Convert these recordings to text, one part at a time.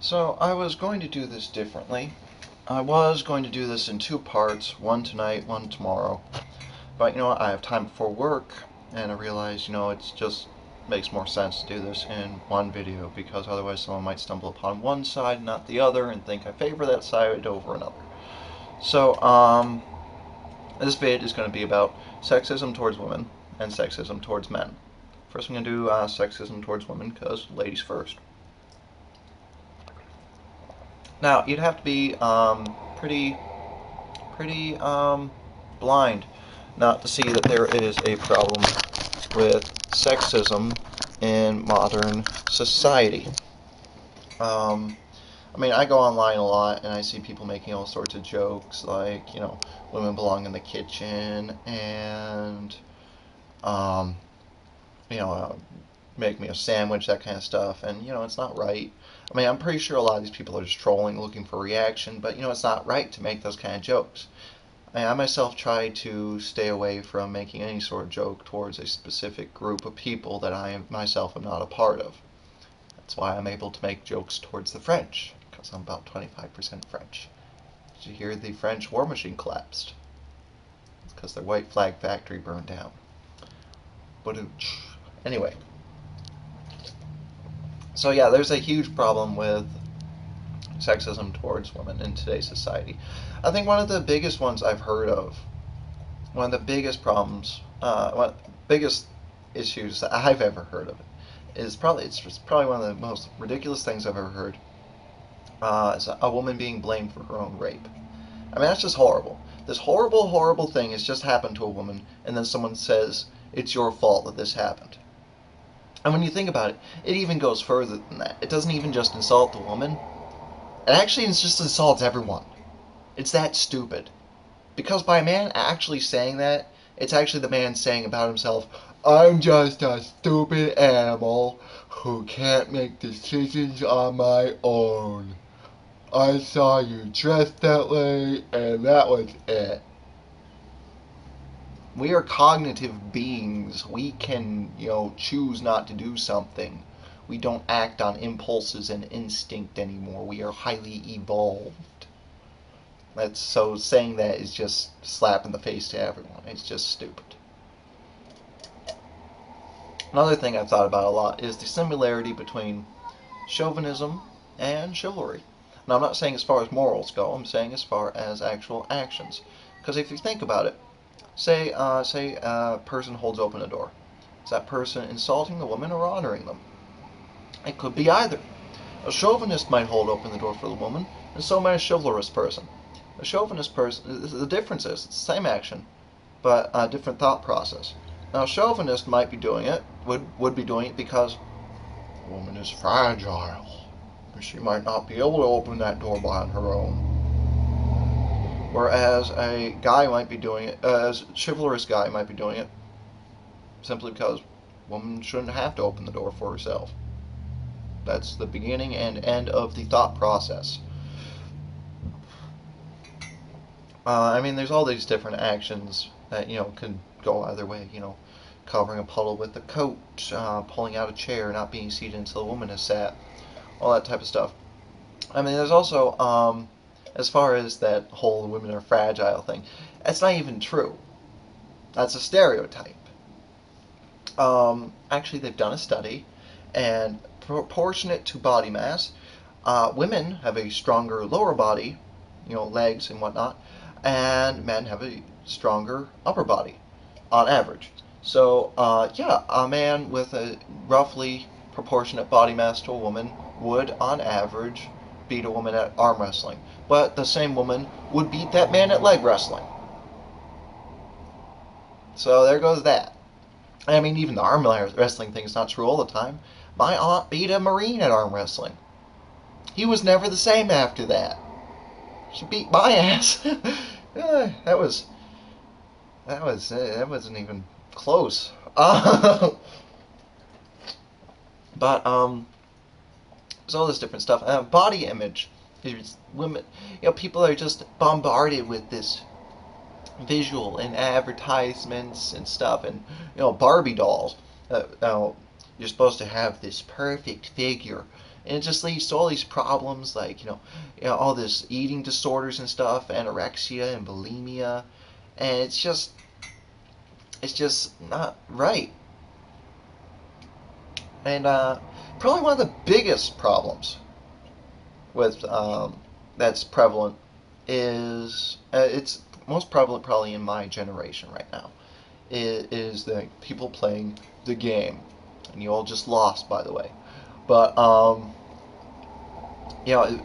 So I was going to do this differently. I was going to do this in two parts, one tonight, one tomorrow. But you know what, I have time before work, and I realized, it just makes more sense to do this in one video, because otherwise someone might stumble upon one side, not the other, and think I favor that side over another. So, this vid is going to be about sexism towards women and sexism towards men. First I'm going to do sexism towards women, because ladies first. Now, you'd have to be pretty blind not to see that there is a problem with sexism in modern society. Um, I go online a lot and I see people making all sorts of jokes like, women belong in the kitchen and, um, you know, uh, make me a sandwich, that kind of stuff. And, it's not right. I'm pretty sure a lot of these people are just trolling, looking for reaction, but, it's not right to make those kind of jokes. I myself try to stay away from making any sort of joke towards a specific group of people that I myself am not a part of. That's why I'm able to make jokes towards the French, because I'm about 25% French. Did you hear the French war machine collapsed? It's because their white flag factory burned down. But anyway, so yeah, there's a huge problem with sexism towards women in today's society. I think one of the biggest ones I've heard of, one of the biggest problems, one of the biggest issues that I've ever heard of is probably one of the most ridiculous things I've ever heard. Is a woman being blamed for her own rape. That's just horrible. This horrible, horrible thing has just happened to a woman, and then someone says it's your fault that this happened. And when you think about it, it even goes further than that. It doesn't even just insult the woman. It actually just insults everyone. It's that stupid. Because by a man actually saying that, it's actually the man saying about himself, I'm just a stupid animal who can't make decisions on my own. I saw you dressed that way, and that was it. We are cognitive beings. We can, choose not to do something. We don't act on impulses and instinct anymore. We are highly evolved. So saying that is just slap in the face to everyone. It's just stupid. Another thing I've thought about a lot is the similarity between chauvinism and chivalry. Now, I'm not saying as far as morals go, I'm saying as far as actual actions. Because if you think about it, say a person holds open a door. Is that person insulting the woman or honoring them? It could be either. A chauvinist might hold open the door for the woman, and so might a chivalrous person. A chauvinist person, the difference is, it's the same action, but a different thought process. Now, a chauvinist might be doing it, would be doing it because the woman is fragile. She might not be able to open that door on her own. Whereas a guy might be doing it, as a chivalrous guy might be doing it, simply because a woman shouldn't have to open the door for herself. That's the beginning and end of the thought process. There's all these different actions that, can go either way, covering a puddle with a coat, pulling out a chair, not being seated until a woman has sat, all that type of stuff. There's also, as far as that whole women are fragile thing, that's not even true. That's a stereotype. Actually, they've done a study, and proportionate to body mass, women have a stronger lower body, legs and whatnot, and men have a stronger upper body, on average. So, yeah, a man with a roughly proportionate body mass to a woman would, on average, beat a woman at arm wrestling. But the same woman would beat that man at leg wrestling. So there goes that. Even the arm wrestling thing is not true all the time. My aunt beat a Marine at arm wrestling. He was never the same after that. She beat my ass. That wasn't even close. But there's all this different stuff. Body image. Women, people are just bombarded with this visual in advertisements and stuff, and Barbie dolls. You're supposed to have this perfect figure, and it just leads to all these problems like all this eating disorders and stuff, anorexia and bulimia, and it's just not right. And probably one of the biggest problems with that's prevalent is it's most prevalent probably in my generation right now is the people playing the game, and you all just lost, by the way. But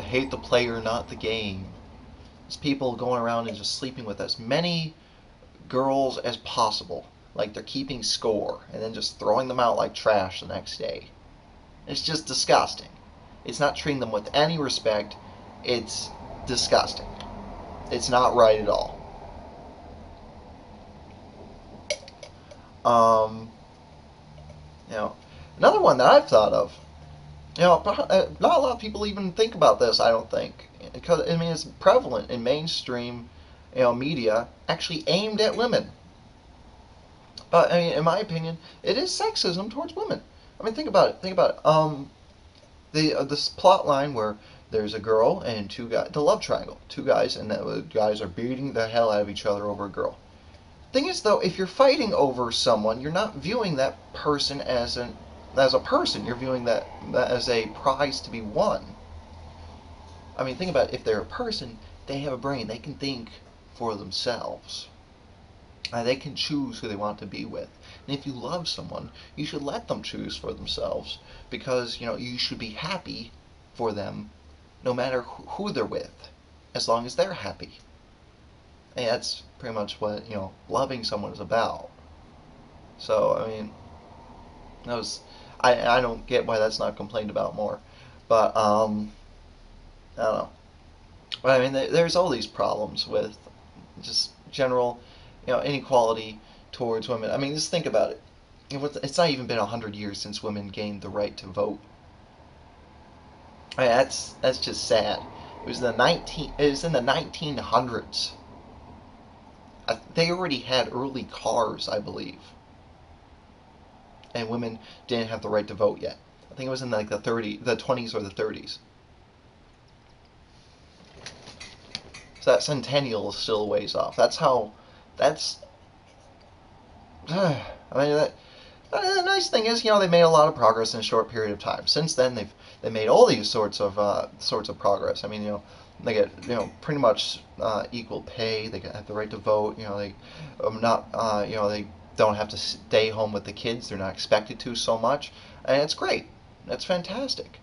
hate the player, not the game. It's people going around and just sleeping with as many girls as possible, like they're keeping score, and then just throwing them out like trash the next day. It's just disgusting. It's not treating them with any respect. It's disgusting. It's not right at all. Um, Another one that I've thought of. Not a lot of people even think about this. I don't think, because I mean it's prevalent in mainstream, media actually aimed at women. But I mean, in my opinion, it is sexism towards women. I mean, think about it. Think about it. This plot line where there's a girl and two guys, the love triangle, two guys, and the guys are beating the hell out of each other over a girl. Thing is, though, if you're fighting over someone, you're not viewing that person as a person. You're viewing that as a prize to be won. I mean, think about it. If they're a person, they have a brain. They can think for themselves. They can choose who they want to be with. And if you love someone, you should let them choose for themselves, because you should be happy for them no matter who they're with, as long as they're happy. And that's pretty much what loving someone is about. So I mean, that was I don't get why that's not complained about more, but I don't know. But I mean, there's all these problems with just general inequality towards women. I mean, just think about it. It's not even been 100 years since women gained the right to vote. I mean, that's just sad. It was in the 1900s. They already had early cars, I believe, and women didn't have the right to vote yet. I think it was in like the 20s or the 30s. So that centennial is still a ways off. That's how. That's. I mean, the nice thing is, they made a lot of progress in a short period of time. Since then, they made all these sorts of progress. I mean, they get pretty much equal pay. They have the right to vote. They not they don't have to stay home with the kids. They're not expected to so much, and it's great. That's fantastic.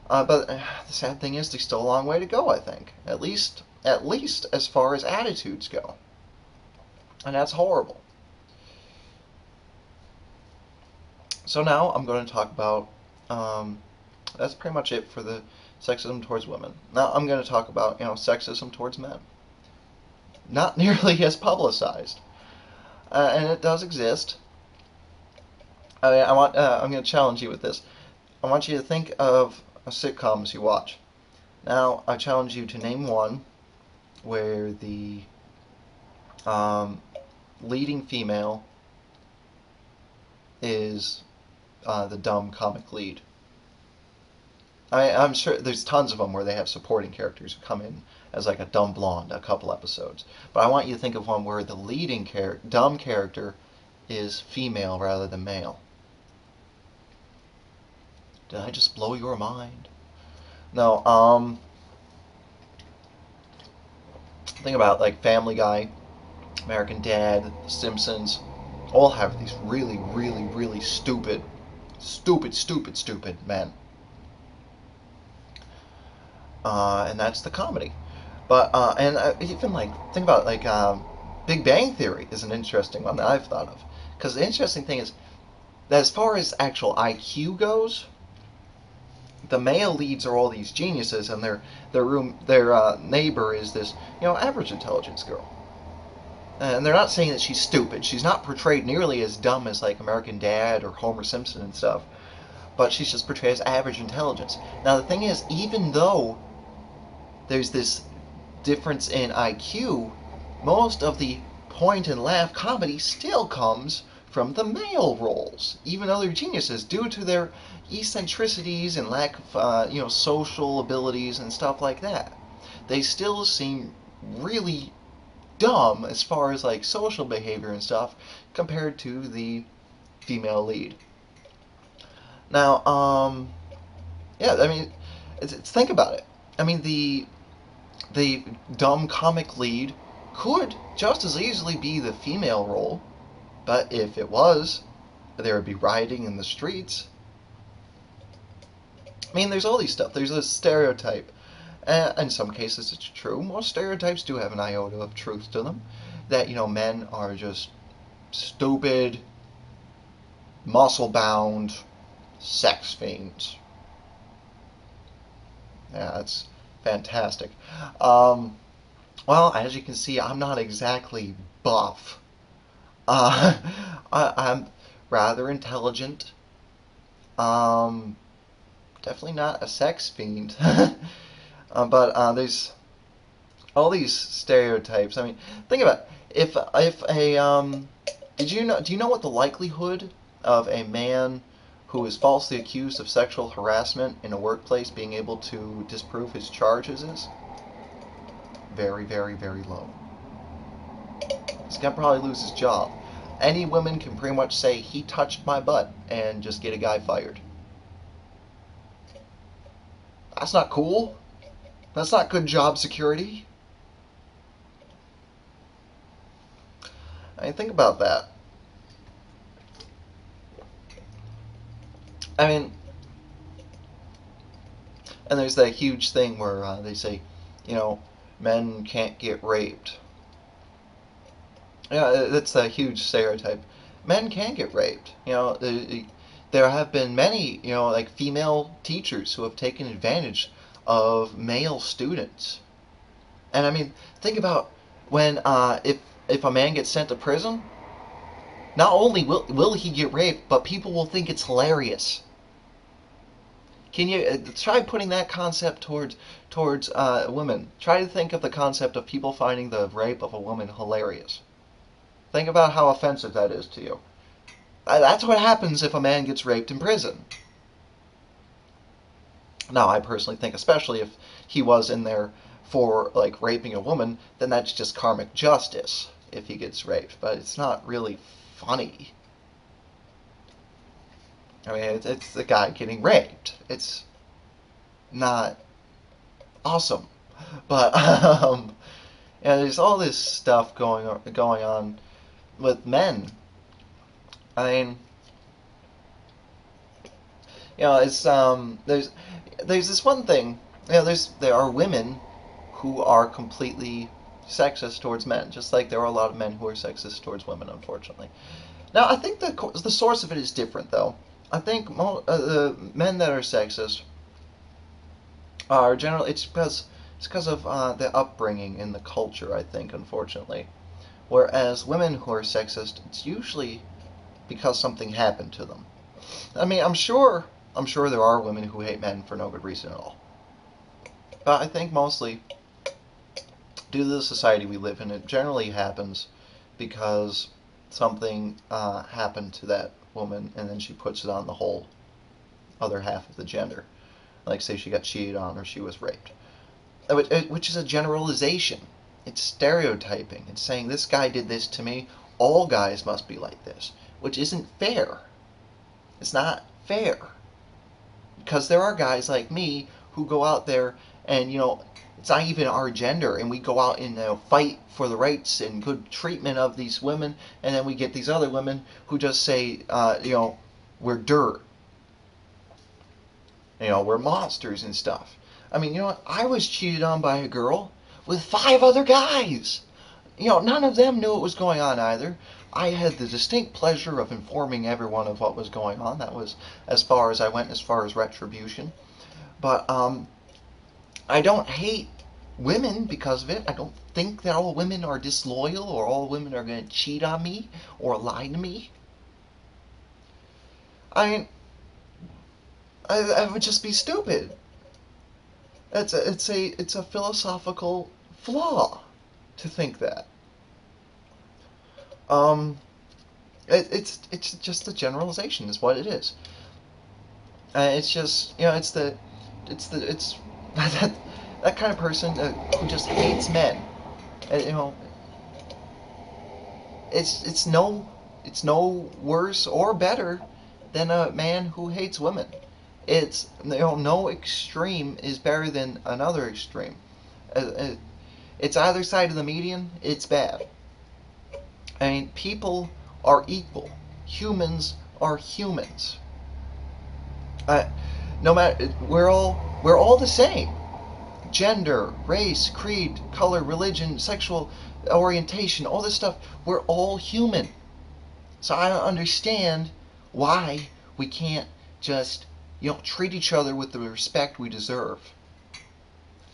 But the sad thing is, there's still a long way to go. I think at least as far as attitudes go, and that's horrible. So now I'm going to talk about. That's pretty much it for the sexism towards women. Now I'm going to talk about sexism towards men. Not nearly as publicized, and it does exist. I'm going to challenge you with this. I want you to think of sitcoms you watch. Now I challenge you to name one where the leading female is the dumb comic lead. I'm sure there's tons of them where they have supporting characters who come in as like a dumb blonde a couple episodes. But I want you to think of one where the leading dumb character is female rather than male. Did I just blow your mind? No, think about like Family Guy, American Dad, The Simpsons. All have these really, really, really stupid men. And that's the comedy. But even like think about like Big Bang Theory is an interesting one that I've thought of, because the interesting thing is that as far as actual IQ goes, the male leads are all these geniuses, and their neighbor is this average intelligence girl. And they're not saying that she's stupid. She's not portrayed nearly as dumb as like American Dad or Homer Simpson and stuff, but she's just portrayed as average intelligence. Now the thing is, even though there's this difference in IQ, most of the point and laugh comedy still comes from the male roles, even though they're geniuses, due to their eccentricities and lack of, social abilities and stuff like that. They still seem really dumb as far as like social behavior and stuff compared to the female lead. Now, yeah, I mean, think about it. I mean, the dumb comic lead could just as easily be the female role, but if it was, there would be rioting in the streets. I mean, there's all these stuff. There's this stereotype. In some cases, it's true. Most stereotypes do have an iota of truth to them. That, men are just stupid, muscle bound, sex fiends. Yeah, that's fantastic. Um, well, as you can see, I'm not exactly buff. Uh, I'm rather intelligent. Um, Definitely not a sex fiend. But there's all these stereotypes. I mean, think about it. If a do you know what the likelihood of a man who is falsely accused of sexual harassment in a workplace being able to disprove his charges is? Very, very, very low. He's gonna probably lose his job. Any woman can pretty much say he touched my butt and just get a guy fired. That's not cool. That's not good job security. I mean, think about that. I mean, and there's that huge thing where they say, you know, men can't get raped. Yeah, that's a huge stereotype. Men can get raped. There have been many, like female teachers who have taken advantage of male students. And I mean, think about when if a man gets sent to prison, not only will he get raped, but people will think it's hilarious. Can you try putting that concept towards women? Try to think of the concept of people finding the rape of a woman hilarious. Think about how offensive that is to you. That's what happens if a man gets raped in prison. Now, I personally think, especially if he was in there for like raping a woman, then that's just karmic justice if he gets raped. But it's not really funny. I mean, it's the guy getting raped. It's not awesome. But yeah, there's all this stuff going on with men. I mean, it's there's this one thing. There are women who are completely sexist towards men, just like there are a lot of men who are sexist towards women, unfortunately. Now, I think the source of it is different, though. I think the men that are sexist are generally it's because of the upbringing in the culture. I think, unfortunately, whereas women who are sexist, it's usually because something happened to them. I mean, I'm sure there are women who hate men for no good reason at all. But I think mostly due to the society we live in, it generally happens because something happened to that woman, and then she puts it on the whole other half of the gender. Like, say she got cheated on or she was raped. Which is a generalization. It's stereotyping. It's saying this guy did this to me, all guys must be like this, which isn't fair. It's not fair. Because there are guys like me who go out there and, it's not even our gender, and we go out and fight for the rights and good treatment of these women, and then we get these other women who just say, we're dirt. We're monsters and stuff. I mean, I was cheated on by a girl with 5 other guys. None of them knew what was going on either. I had the distinct pleasure of informing everyone of what was going on. That was as far as I went, as far as retribution. But I don't hate women because of it. I don't think that all women are disloyal or all women are going to cheat on me or lie to me. I mean, I would just be stupid. It's a philosophical flaw to think that. Um, It's just a generalization, is what it is. It's just, it's that that kind of person who just hates men. You know, it's no worse or better than a man who hates women. It's, no extreme is better than another extreme. It's either side of the median. It's bad. I mean, people are equal. Humans are humans. Uh, no matter, we're all the same. Gender, race, creed, color, religion, sexual orientation, all this stuff. We're all human. So I don't understand why we can't just, treat each other with the respect we deserve.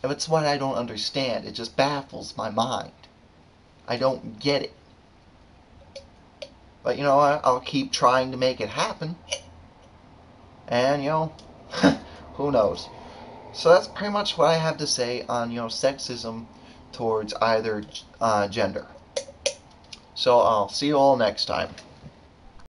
That's what I don't understand. It just baffles my mind. I don't get it. But I'll keep trying to make it happen. And who knows? So that's pretty much what I have to say on sexism towards either gender. So I'll see you all next time.